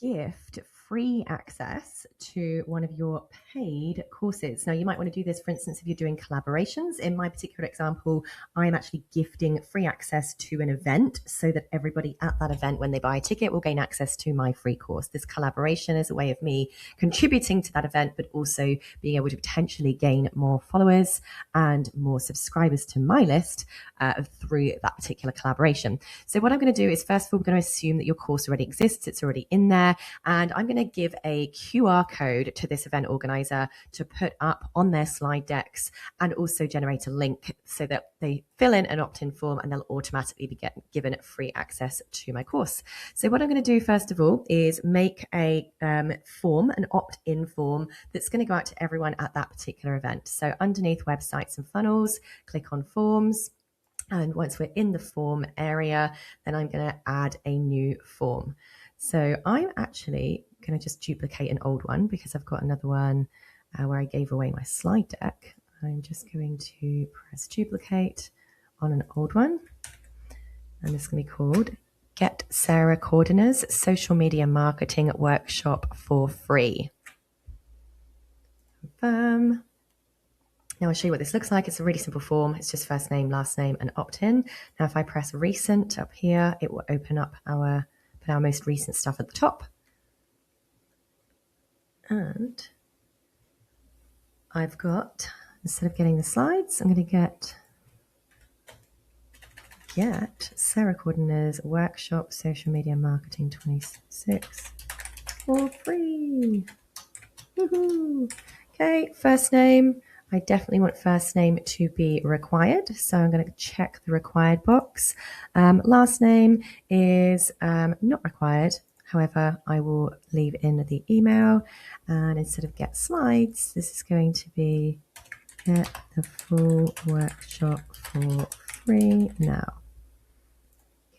gift free access to one of your paid courses. Now, you might want to do this, for instance, if you're doing collaborations. In my particular example, I'm actually gifting free access to an event so that everybody at that event, when they buy a ticket, will gain access to my free course. This collaboration is a way of me contributing to that event, but also being able to potentially gain more followers and more subscribers to my list through that particular collaboration. So what I'm going to do is, first of all, we're going to assume that your course already exists. It's already in there. And I'm going to give a QR code to this event organizer to put up on their slide decks, and also generate a link so that they fill in an opt-in form and they'll automatically be given free access to my course. So what I'm going to do first of all is make a form, an opt-in form that's going to go out to everyone at that particular event. So underneath websites and funnels, click on forms. And once we're in the form area, then I'm going to add a new form. So I'm actually going to just duplicate an old one because I've got another one where I gave away my slide deck. I'm just going to press duplicate on an old one. And it's going to be called Get Sarah Cordener's Social Media Marketing Workshop for Free. Confirm. Now I'll show you what this looks like. It's a really simple form. It's just first name, last name, and opt-in. Now if I press recent up here, it will open up our most recent stuff at the top. And I've got, instead of getting the slides, I'm going to get Sarah Cordener's Workshop Social Media Marketing 26 for free. Woohoo! Okay, first name. I definitely want first name to be required, so I'm going to check the required box. Last name is not required. However, I will leave in the email, and instead of get slides, this is going to be get the full workshop for free now.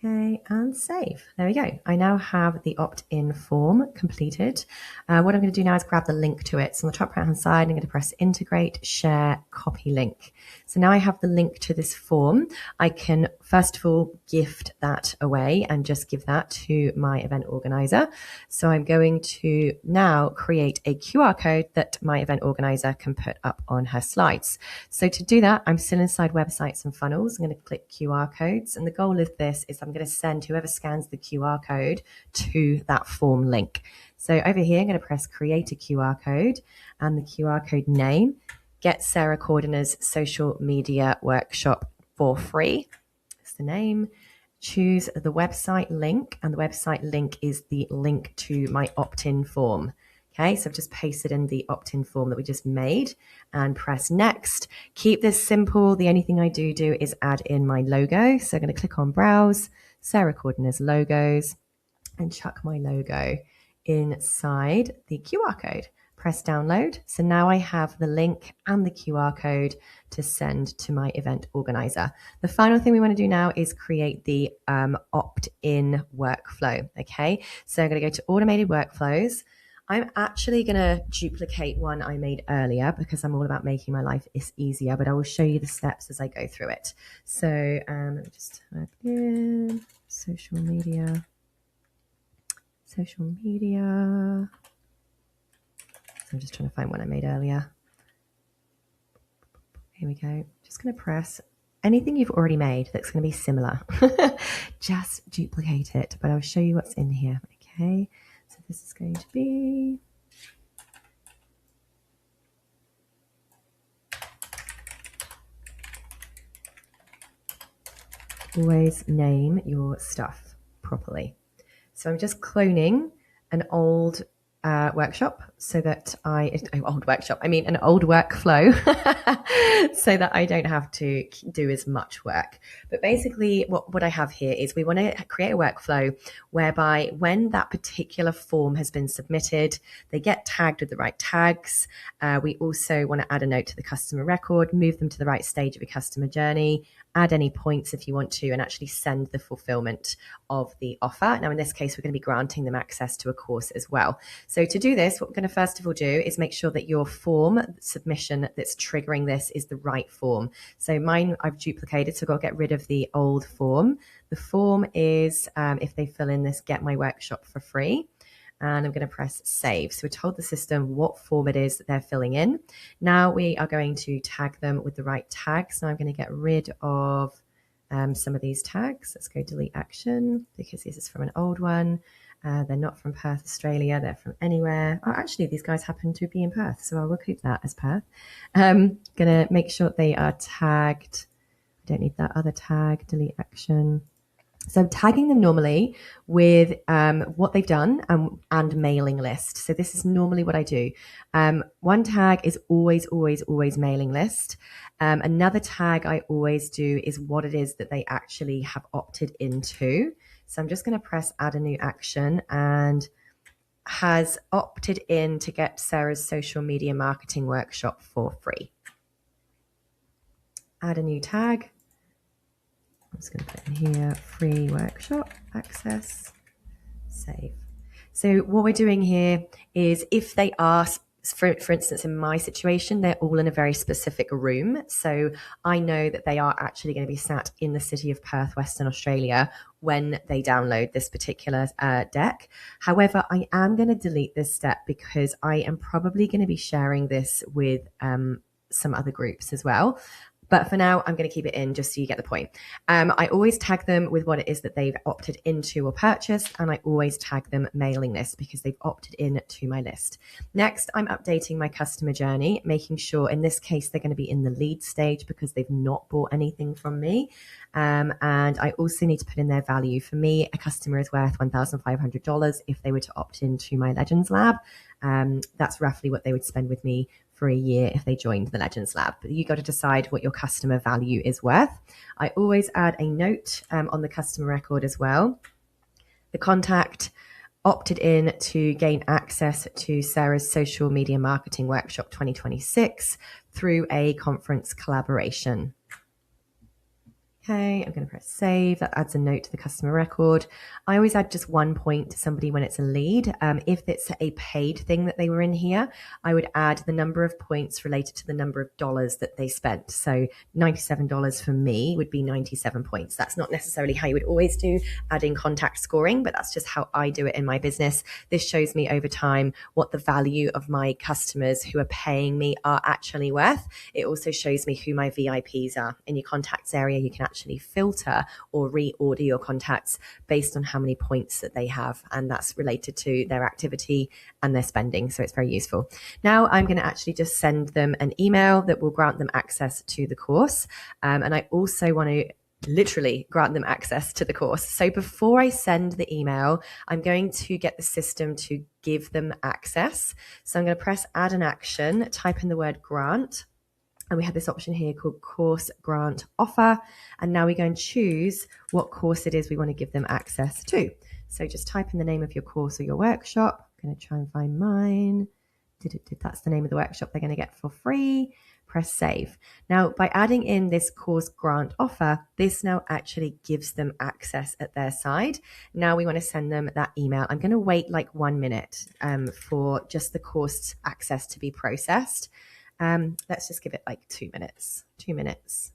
Okay, and save. There we go. I now have the opt-in form completed. What I'm going to do now is grab the link to it. So on the top right-hand side, I'm going to press integrate, share, copy link. So now I have the link to this form. I can, first of all, gift that away and just give that to my event organizer. So I'm going to now create a QR code that my event organizer can put up on her slides. So to do that, I'm still inside websites and funnels. I'm going to click QR codes. And the goal of this is I'm going to send whoever scans the QR code to that form link. So over here, I'm going to press create a QR code, and the QR code name, Get Sarah Cordener's Social Media Workshop for Free. That's the name. Choose the website link, and the website link is the link to my opt-in form. Okay, so I've just pasted in the opt-in form that we just made and press next. Keep this simple. The only thing I do is add in my logo. So I'm going to click on browse, Sarah Cordener's logos, and chuck my logo inside the QR code. Press download. So now I have the link and the QR code to send to my event organizer. The final thing we want to do now is create the opt-in workflow. Okay, so I'm going to go to automated workflows. I'm actually going to duplicate one I made earlier because I'm all about making my life easier, but I will show you the steps as I go through it. So let me just type in social media. So I'm just trying to find one I made earlier. Here we go. Just going to press anything you've already made that's going to be similar. Just duplicate it, but I'll show you what's in here. Okay. So this is going to be always name your stuff properly. So I'm just cloning an old workshop so that an old workflow so that I don't have to do as much work. But basically what I have here is we want to create a workflow whereby when that particular form has been submitted, they get tagged with the right tags. We also want to add a note to the customer record, move them to the right stage of a customer journey, add any points if you want to, and actually send the fulfillment of the offer. Now, in this case, we're going to be granting them access to a course as well. So to do this, what we're going to first of all do is make sure that your form submission that's triggering this is the right form. So mine I've duplicated, so I've got to get rid of the old form. The form is, if they fill in this, get my workshop for free. and I'm going to press save. So we told the system what form it is that they're filling in. Now we are going to tag them with the right tag. So I'm going to get rid of some of these tags. Let's go delete action because this is from an old one. They're not from Perth, Australia. They're from anywhere. Oh, actually, these guys happen to be in Perth, so I will keep that as Perth. Going to make sure they are tagged. I don't need that other tag. Delete action. So I'm tagging them normally with what they've done and mailing list. So this is normally what I do. One tag is always mailing list. Another tag I always do is what it is that they actually have opted into. So I'm just going to press add a new action, and has opted in to get Sarah's social media marketing workshop for free. Add a new tag. I'm just going to put in here, free workshop, access, save. So what we're doing here is if they are, for instance, in my situation, they're all in a very specific room. So I know that they are actually going to be sat in the city of Perth, Western Australia, when they download this particular deck. However, I am going to delete this step because I am probably going to be sharing this with some other groups as well. But for now, I'm going to keep it in just so you get the point. I always tag them with what it is that they've opted into or purchased, and I always tag them mailing list because they've opted in to my list. Next, I'm updating my customer journey, making sure in this case they're going to be in the lead stage because they've not bought anything from me. And I also need to put in their value. For me, a customer is worth $1,500 if they were to opt into my Legends Lab. That's roughly what they would spend with me for a year if they joined the Legends Lab. But you got to decide what your customer value is worth. I always add a note on the customer record as well. The contact opted in to gain access to Sarah's social media marketing workshop 2026 through a conference collaboration. Okay, I'm going to press save. That adds a note to the customer record. I always add just 1 point to somebody when it's a lead. If it's a paid thing that they were in here, I would add the number of points related to the number of dollars that they spent. So $97 for me would be 97 points. That's not necessarily how you would always do adding contact scoring, but that's just how I do it in my business. This shows me over time what the value of my customers who are paying me are actually worth. It also shows me who my VIPs are. In your contacts area, you can actually filter or reorder your contacts based on how many points that they have, and that's related to their activity and their spending, so it's very useful. Now I'm going to actually just send them an email that will grant them access to the course, and I also want to literally grant them access to the course. So before I send the email, I'm going to get the system to give them access. So I'm going to press add an action, type in the word grant, and we have this option here called course grant offer. And now we go and choose what course it is we want to give them access to. So just type in the name of your course or your workshop. I'm going to try and find mine. That's the name of the workshop they're going to get for free. Press save. Now, by adding in this course grant offer, this now actually gives them access at their side. Now we want to send them that email. I'm going to wait like 1 minute for just the course access to be processed. Let's just give it like 2 minutes. 2 minutes.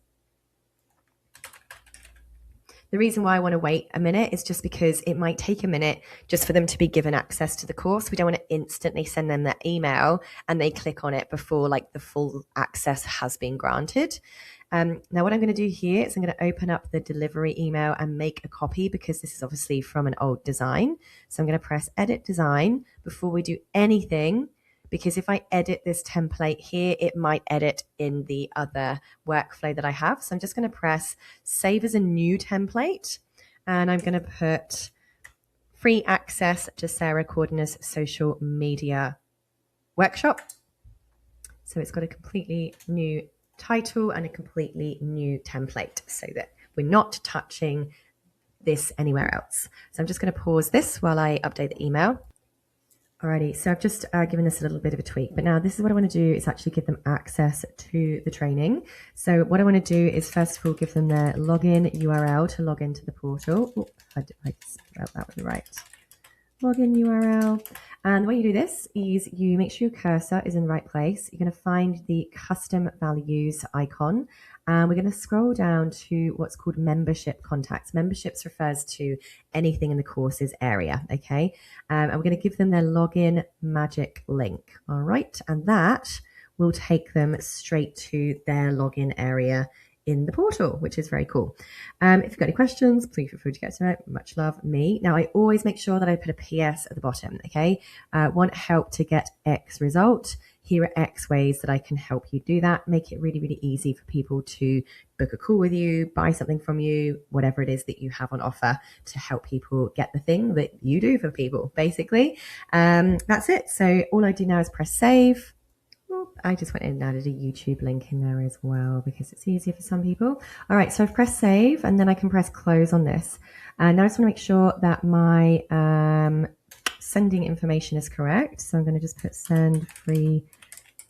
The reason why I want to wait a minute is just because it might take a minute just for them to be given access to the course. We don't want to instantly send them that email and they click on it before like the full access has been granted. Now what I'm going to do here is I'm going to open up the delivery email and make a copy because this is obviously from an old design. So I'm going to press edit design before we do anything, because if I edit this template here, it might edit in the other workflow that I have. So I'm just going to press save as a new template, and I'm going to put free access to Sarah Cordner's social media workshop. So it's got a completely new title and a completely new template so that we're not touching this anywhere else. So I'm just going to pause this while I update the email. Alrighty, so I've just given this a little bit of a tweak, but now this is what I want to do is actually give them access to the training. So what I want to do is first of all give them their login URL to log into the portal. Oh, I spelled that one right. Login URL. And the way you do this is you make sure your cursor is in the right place. You're going to find the custom values icon, and we're going to scroll down to what's called membership contacts. Memberships refers to anything in the courses area, okay? And we're going to give them their login magic link, all right? And that will take them straight to their login area in the portal, which is very cool. If you've got any questions, please feel free to get to it. Much love, me. Now, I always make sure that I put a PS at the bottom, okay? Want help to get X result? Here are X ways that I can help you do that. Make it really, really easy for people to book a call with you, buy something from you, whatever it is that you have on offer to help people get the thing that you do for people, basically. That's it. So all I do now is press save. I just went in and added a YouTube link in there as well because it's easier for some people. All right, so I've pressed save and then I can press close on this. Now I just want to make sure that my sending information is correct. So I'm going to just put send free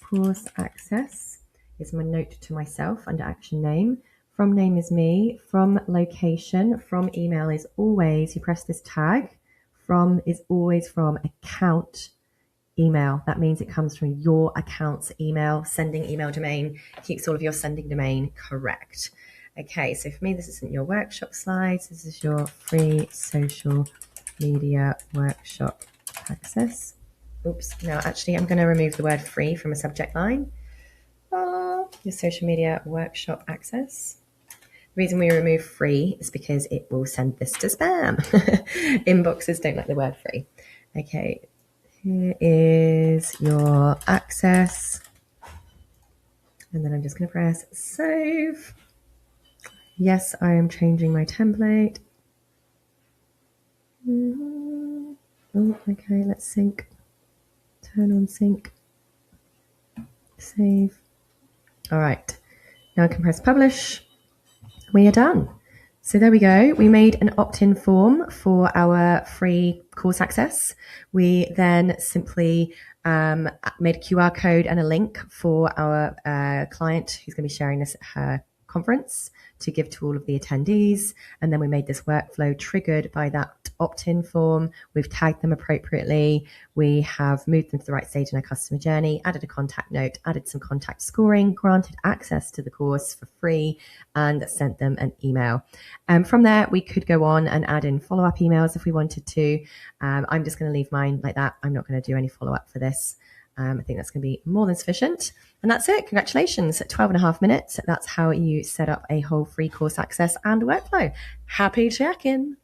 course access is my note to myself under action name. From name is me. From location, from email is always, you press this tag. From is always from account email. That means it comes from your account's email. Sending email domain keeps all of your sending domain correct. Okay, so for me, this isn't your workshop slides. This is your free social media workshop access. Oops, no, actually, I'm going to remove the word free from a subject line. Your social media workshop access. The reason we remove free is because it will send this to spam. Inboxes don't like the word free. Okay. Here is your access. And then I'm just going to press save. Yes, I am changing my template. Oh, okay, let's sync. Turn on sync. Save. All right. Now I can press publish. We are done. So there we go. We made an opt-in form for our free course access. We then simply made a QR code and a link for our client who's going to be sharing this at her conference to give to all of the attendees. And then we made this workflow triggered by that opt-in form. We've tagged them appropriately. We have moved them to the right stage in our customer journey, added a contact note, added some contact scoring, granted access to the course for free, and sent them an email. From there, we could go on and add in follow-up emails if we wanted to. I'm just going to leave mine like that. I'm not going to do any follow-up for this. I think that's going to be more than sufficient. And that's it. Congratulations. 12.5 minutes. That's how you set up a whole free course access and workflow. Happy check-in.